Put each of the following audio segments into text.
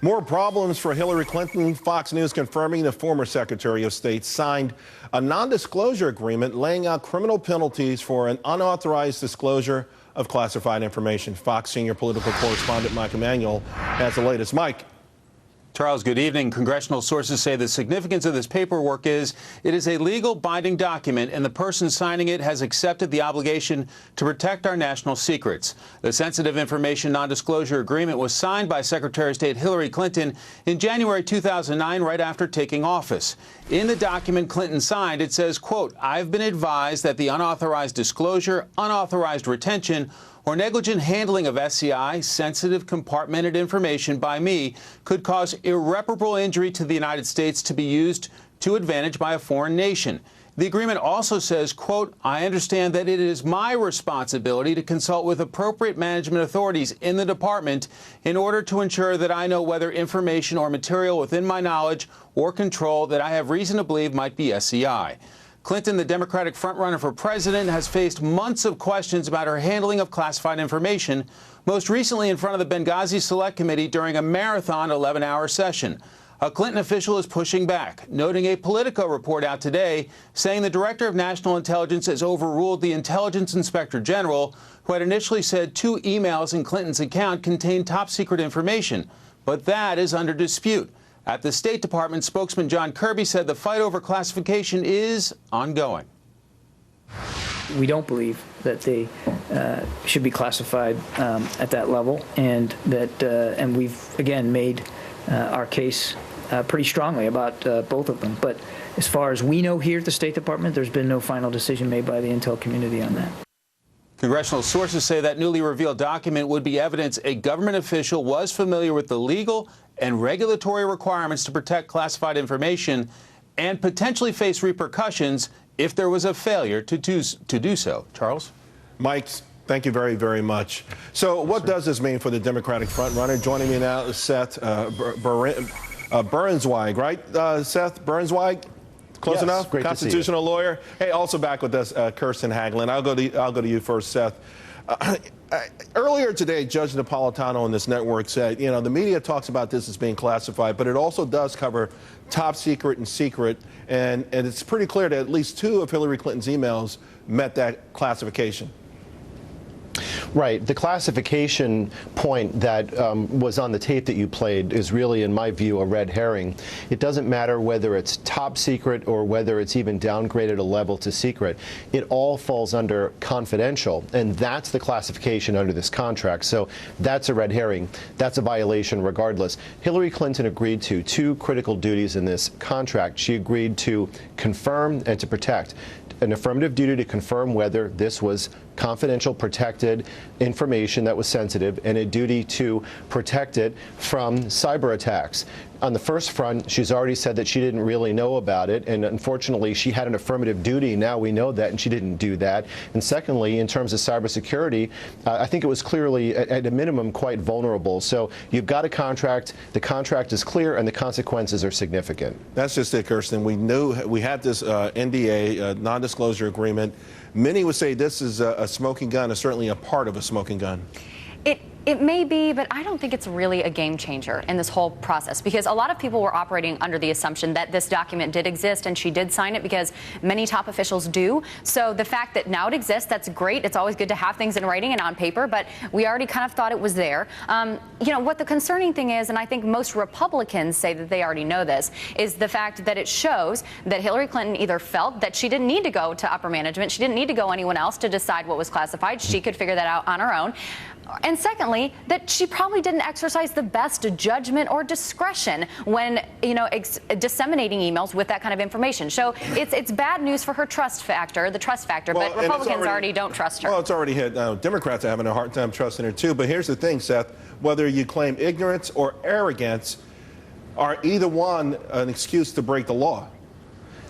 More problems for Hillary Clinton. Fox News confirming the former Secretary of State signed a non-disclosure agreement laying out criminal penalties for an unauthorized disclosure of classified information. Fox senior political correspondent Mike Emanuel has the latest. Mike. Charles, good evening. Congressional sources say the significance of this paperwork is it is a legal binding document, and the person signing it has accepted the obligation to protect our national secrets. The Sensitive Information Non-Disclosure Agreement was signed by Secretary of State Hillary Clinton in January 2009, right after taking office. In the document Clinton signed, it says, quote, "I've been advised that the unauthorized disclosure, unauthorized retention, or negligent handling of SCI, sensitive compartmented information by me, could cause irreparable injury to the United States to be used to advantage by a foreign nation." The agreement also says, quote, "I understand that it is my responsibility to consult with appropriate management authorities in the department in order to ensure that I know whether information or material within my knowledge or control that I have reason to believe might be SCI." Clinton, the Democratic frontrunner for president, has faced months of questions about her handling of classified information, most recently in front of the Benghazi Select Committee during a marathon 11-hour session. A Clinton official is pushing back, noting a Politico report out today saying the Director of National Intelligence has overruled the Intelligence Inspector General, who had initially said 2 emails in Clinton's account contained top-secret information. But that is under dispute. At the State Department, spokesman John Kirby said the fight over classification is ongoing. We don't believe that they should be classified at that level, and that and we've again made our case pretty strongly about both of them. But as far as we know here at the State Department, there's been no final decision made by the intel community on that. Congressional sources say that newly revealed document would be evidence a government official was familiar with the legal and regulatory requirements to protect classified information and potentially face repercussions if there was a failure to do so. Charles? Mike, thank you very, very much. So what does this mean for the Democratic frontrunner? Joining me now is Seth Burnsweig, right? Seth Burnsweig? Close enough? Great Constitutional lawyer. Hey, also back with us, Kirsten Hagelin. I'll go to you first, Seth. Earlier today, Judge Napolitano on this network said, you know, the media talks about this as being classified, but it also does cover top secret and secret, and it's pretty clear that at least 2 of Hillary Clinton's emails met that classification. Right. The classification point that was on the tape that you played is really, in my view, a red herring. It doesn't matter whether it's top secret or whether it's even downgraded a level to secret. It all falls under confidential, and that's the classification under this contract. So that's a red herring. That's a violation regardless. Hillary Clinton agreed to 2 critical duties in this contract. She agreed to confirm and to protect. An affirmative duty to confirm whether this was confidential, protected information that was sensitive, and a duty to protect it from cyber attacks. On the first front, she's already said that she didn't really know about it, and unfortunately, she had an affirmative duty. Now we know that, and she didn't do that. And secondly, in terms of cybersecurity, I think it was clearly, at a minimum, quite vulnerable. So you've got a contract, the contract is clear, and the consequences are significant. That's just it, Kirsten. We knew we had this NDA, non-disclosure agreement. Many would say this is a smoking gun, or certainly a part of a smoking gun. It may be, but I don't think it's really a game changer in this whole process, because a lot of people were operating under the assumption that this document did exist and she did sign it, because many top officials do. So the fact that now it exists, that's great. It's always good to have things in writing and on paper, but we already kind of thought it was there. You know, what the concerning thing is, and I think most Republicans say that they already know this, is the fact that it shows that Hillary Clinton either felt that she didn't need to go to upper management, she didn't need to go anyone else to decide what was classified. She could figure that out on her own. And secondly, that she probably didn't exercise the best judgment or discretion when, you know, disseminating emails with that kind of information. So it's bad news for her trust factor, the trust factor, well, but Republicans already don't trust her. Well, it's already hit. Democrats are having a hard time trusting her, too. But here's the thing, Seth. Whether you claim ignorance or arrogance, are either one an excuse to break the law?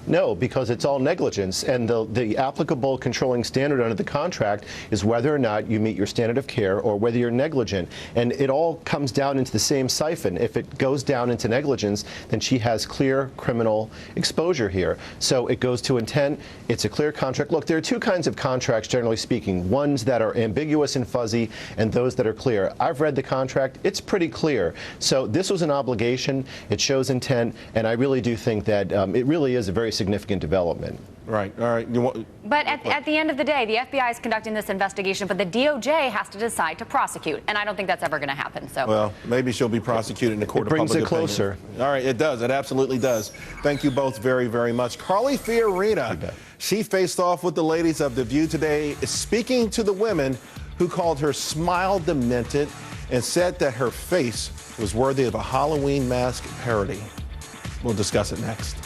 No, because it's all negligence, and the applicable controlling standard under the contract is whether or not you meet your standard of care or whether you're negligent. And it all comes down into the same siphon. If it goes down into negligence, then she has clear criminal exposure here. So it goes to intent. It's a clear contract. Look, there are two kinds of contracts, generally speaking, ones that are ambiguous and fuzzy and those that are clear. I've read the contract. It's pretty clear. So this was an obligation. It shows intent, and I really do think that it really is a very significant development. Right. All right. But at the end of the day, the FBI is conducting this investigation, but the DOJ has to decide to prosecute, and I don't think that's ever going to happen. So, well, maybe she'll be prosecuted in the court of public opinion. It brings it closer. All right, it does. It absolutely does. Thank you both very, very much. Carly Fiorina, she faced off with the ladies of The View today, speaking to the women who called her smile demented and said that her face was worthy of a Halloween mask parody. We'll discuss it next.